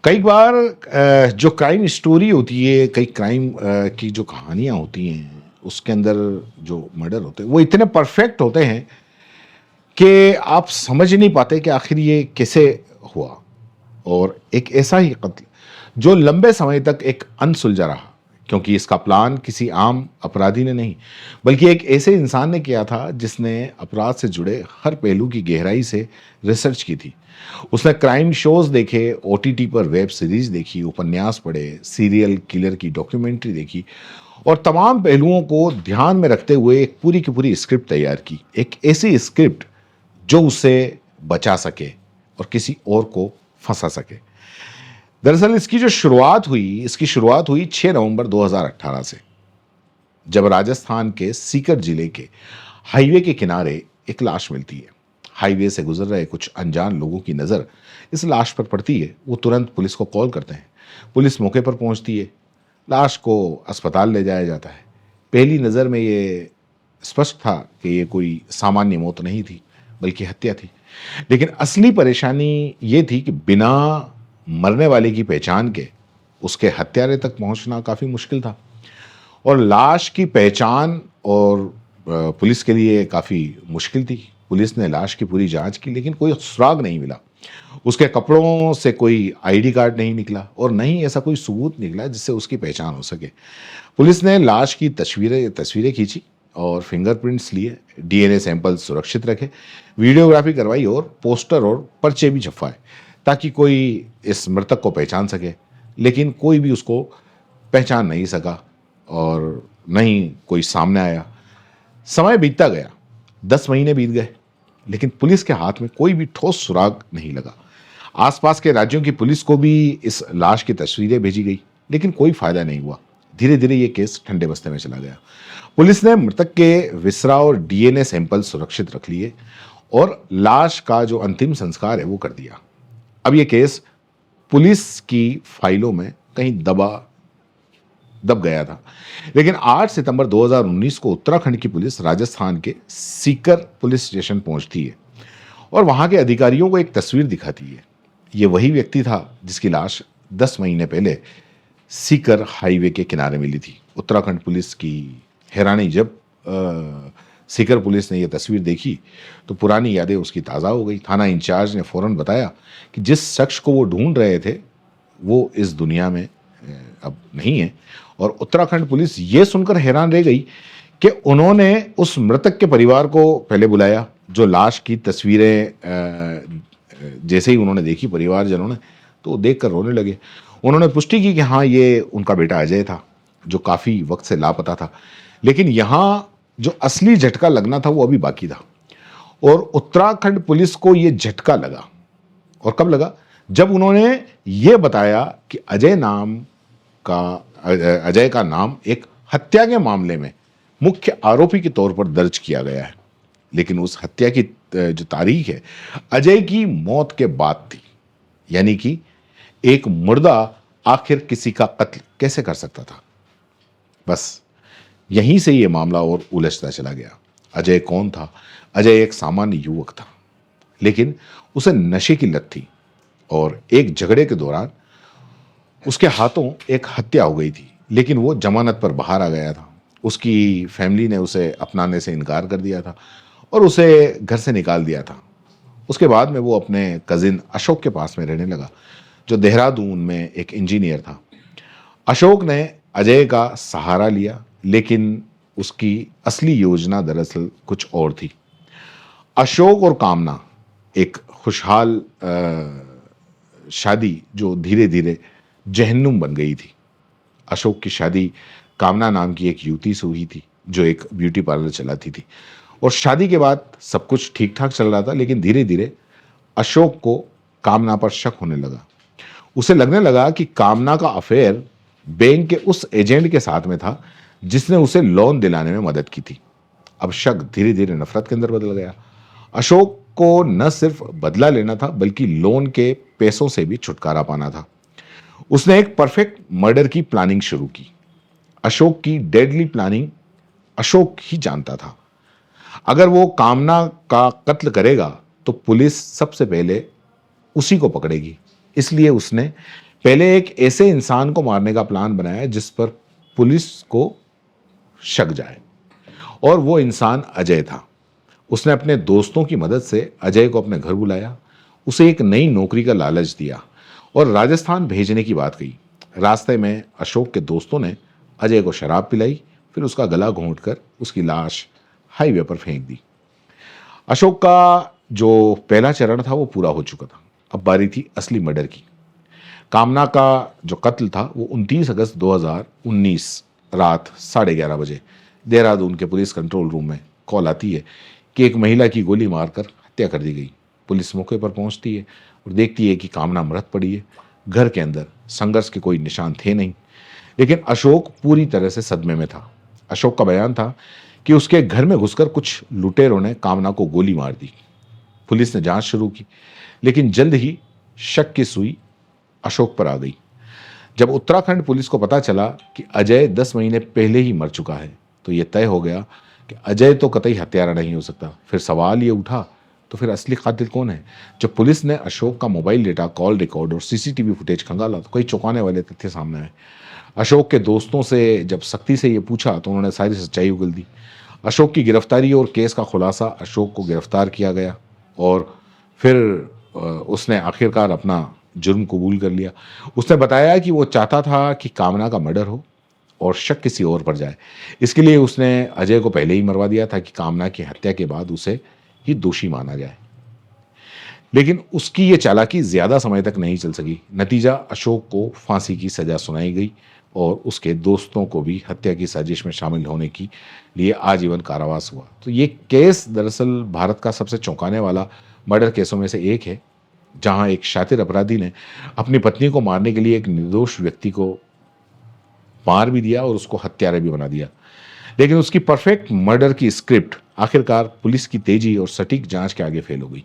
कई बार जो crime story होती है, कई क्राइम की जो कहानियाँ होती हैं, उसके अंदर जो मर्डर होते हैं, वो इतने परफेक्ट होते हैं कि आप समझ ही नहीं पाते कि आखिर ये कैसे हुआ। और एक ऐसा ही कत्ल जो लंबे समय तक एक अनसुलझा रहा, क्योंकि इसका प्लान किसी आम अपराधी ने नहीं, बल्कि एक ऐसे इंसान ने किया था जिसने अपराध से जुड़े हर पहलू की गहराई से रिसर्च की थी। उसने क्राइम शोज देखे, ओटीटी पर वेब सीरीज देखी, उपन्यास पढ़े, सीरियल किलर की डॉक्यूमेंट्री देखी और तमाम पहलुओं को ध्यान में रखते हुए एक पूरी की पूरी स्क्रिप्ट तैयार की। एक ऐसी स्क्रिप्ट जो उसे बचा सके और किसी और को फंसा सके। दरअसल इसकी शुरुआत हुई 6 नवंबर 2018 से, जब राजस्थान के सीकर जिले के हाईवे के किनारे एक लाश मिलती है। हाईवे से गुजर रहे कुछ अनजान लोगों की नज़र इस लाश पर पड़ती है। वो तुरंत पुलिस को कॉल करते हैं। पुलिस मौके पर पहुंचती है। लाश को अस्पताल ले जाया जाता है। पहली नज़र में ये स्पष्ट था कि ये कोई सामान्य मौत नहीं थी, बल्कि हत्या थी। लेकिन असली परेशानी ये थी कि बिना मरने वाले की पहचान के उसके हत्यारे तक पहुंचना काफ़ी मुश्किल था। और लाश की पहचान और पुलिस के लिए काफ़ी मुश्किल थी। पुलिस ने लाश की पूरी जांच की, लेकिन कोई सुराग नहीं मिला। उसके कपड़ों से कोई आईडी कार्ड नहीं निकला और न ही ऐसा कोई सबूत निकला जिससे उसकी पहचान हो सके। पुलिस ने लाश की तस्वीरें तस्वीरें खींची और फिंगरप्रिंट्स लिए, डीएनए सैंपल सुरक्षित रखे, वीडियोग्राफी करवाई और पोस्टर और पर्चे भी छपवाए ताकि कोई इस मृतक को पहचान सके। लेकिन कोई भी उसको पहचान नहीं सका और न ही कोई सामने आया। समय बीतता गया, 10 महीने बीत गए, लेकिन पुलिस के हाथ में कोई भी ठोस सुराग नहीं लगा। आसपास के राज्यों की पुलिस को भी इस लाश की तस्वीरें भेजी गई, लेकिन कोई फायदा नहीं हुआ। धीरे धीरे ये केस ठंडे बस्ते में चला गया। पुलिस ने मृतक के विसरा और डीएनए सैंपल सुरक्षित रख लिए और लाश का जो अंतिम संस्कार है वो कर दिया। अब ये केस पुलिस की फाइलों में कहीं दब गया था। लेकिन 8 सितंबर 2019 को उत्तराखंड की पुलिस राजस्थान के सीकर पुलिस स्टेशन पहुंचती है और वहां के अधिकारियों को एक तस्वीर दिखाती है। ये वही व्यक्ति था जिसकी लाश 10 महीने पहले सीकर हाईवे के किनारे मिली थी। उत्तराखंड पुलिस की हैरानी जब सीकर पुलिस ने यह तस्वीर देखी तो पुरानी यादें उसकी ताज़ा हो गई। थाना इंचार्ज ने फौरन बताया कि जिस शख्स को वो ढूंढ रहे थे वो इस दुनिया में अब नहीं है। और उत्तराखंड पुलिस ये सुनकर हैरान रह गई कि उन्होंने उस मृतक के परिवार को पहले बुलाया। जो लाश की तस्वीरें जैसे ही उन्होंने देखी परिवारजनों ने, तो देखकर रोने लगे। उन्होंने पुष्टि की कि हाँ, ये उनका बेटा अजय था जो काफ़ी वक्त से लापता था। लेकिन यहाँ जो असली झटका लगना था वो अभी बाकी था। और उत्तराखंड पुलिस को ये झटका लगा। और कब लगा? जब उन्होंने ये बताया कि अजय का नाम एक हत्या के मामले में मुख्य आरोपी के तौर पर दर्ज किया गया है। लेकिन उस हत्या की जो तारीख है अजय की मौत के बाद थी। यानी कि एक मुर्दा आखिर किसी का कत्ल कैसे कर सकता था? बस यहीं से ये मामला और उलझता चला गया। अजय कौन था? अजय एक सामान्य युवक था, लेकिन उसे नशे की लत थी और एक झगड़े के दौरान उसके हाथों एक हत्या हो गई थी। लेकिन वो जमानत पर बाहर आ गया था। उसकी फैमिली ने उसे अपनाने से इनकार कर दिया था और उसे घर से निकाल दिया था। उसके बाद में वो अपने कजिन अशोक के पास में रहने लगा, जो देहरादून में एक इंजीनियर था। अशोक ने अजय का सहारा लिया, लेकिन उसकी असली योजना दरअसल कुछ और थी। अशोक और कामना एक खुशहाल शादी जो धीरे धीरे जहन्नुम बन गई थी। अशोक की शादी कामना नाम की एक युवती से हुई थी जो एक ब्यूटी पार्लर चलाती थी। और शादी के बाद सब कुछ ठीक ठाक चल रहा था, लेकिन धीरे धीरे अशोक को कामना पर शक होने लगा। उसे लगने लगा कि कामना का अफेयर बैंक के उस एजेंट के साथ में था जिसने उसे लोन दिलाने में मदद की थी। अब शक धीरे धीरे नफरत के अंदर बदल गया। अशोक को न सिर्फ बदला लेना था, बल्कि लोन के पैसों से भी छुटकारा पाना था। उसने एक परफेक्ट मर्डर की प्लानिंग शुरू की। अशोक की डेडली प्लानिंग अशोक ही जानता था। अगर वो कामना का कत्ल करेगा तो पुलिस सबसे पहले उसी को पकड़ेगी। इसलिए उसने पहले एक ऐसे इंसान को मारने का प्लान बनाया जिस पर पुलिस को शक जाए, और वो इंसान अजय था। उसने अपने दोस्तों की मदद से अजय को अपने घर बुलाया, उसे एक नई नौकरी का लालच दिया और राजस्थान भेजने की बात कही। रास्ते में अशोक के दोस्तों ने अजय को शराब पिलाई, फिर उसका गला घोंटकर उसकी लाश हाईवे पर फेंक दी। अशोक का जो पहला चरण था वो पूरा हो चुका था। अब बारी थी असली मर्डर की। कामना का जो कत्ल था वो 29 अगस्त 2019 रात 11:30 बजे देहरादून के पुलिस कंट्रोल रूम में कॉल आती है कि एक महिला की गोली मारकर हत्या कर दी गई। पुलिस मौके पर पहुंचती है और देखती है कि कामना मृत पड़ी है। घर के अंदर संघर्ष के कोई निशान थे नहीं, लेकिन अशोक पूरी तरह से सदमे में था। अशोक का बयान था कि उसके घर में घुसकर कुछ लुटेरों ने कामना को गोली मार दी। पुलिस ने जांच शुरू की, लेकिन जल्द ही शक की सुई अशोक पर आ गई। जब उत्तराखंड पुलिस को पता चला कि अजय 10 महीने पहले ही मर चुका है, तो यह तय हो गया कि अजय तो कतई हत्यारा नहीं हो सकता। फिर सवाल ये उठा, तो फिर असली कातिल कौन है? जब पुलिस ने अशोक का मोबाइल डेटा, कॉल रिकॉर्ड और सीसीटीवी फुटेज खंगाला तो कई चौंकाने वाले तथ्य सामने आए। अशोक के दोस्तों से जब सख्ती से ये पूछा तो उन्होंने सारी सच्चाई उगल दी। अशोक की गिरफ्तारी और केस का खुलासा, अशोक को गिरफ्तार किया गया और फिर उसने आखिरकार अपना जुर्म कबूल कर लिया। उसने बताया कि वो चाहता था कि कामना का मर्डर हो और शक किसी और पर जाए। इसके लिए उसने अजय को पहले ही मरवा दिया था कि कामना की हत्या के बाद उसे ही दोषी माना जाए। लेकिन उसकी ये चालाकी ज्यादा समय तक नहीं चल सकी। नतीजा, अशोक को फांसी की सजा सुनाई गई और उसके दोस्तों को भी हत्या की साजिश में शामिल होने के लिए आजीवन कारावास हुआ। तो ये केस दरअसल भारत का सबसे चौंकाने वाला मर्डर केसों में से एक है, जहां एक शातिर अपराधी ने अपनी पत्नी को मारने के लिए एक निर्दोष व्यक्ति को मार भी दिया और उसको हत्यारा भी बना दिया। लेकिन उसकी परफेक्ट मर्डर की स्क्रिप्ट आखिरकार पुलिस की तेजी और सटीक जांच के आगे फेल हो गई।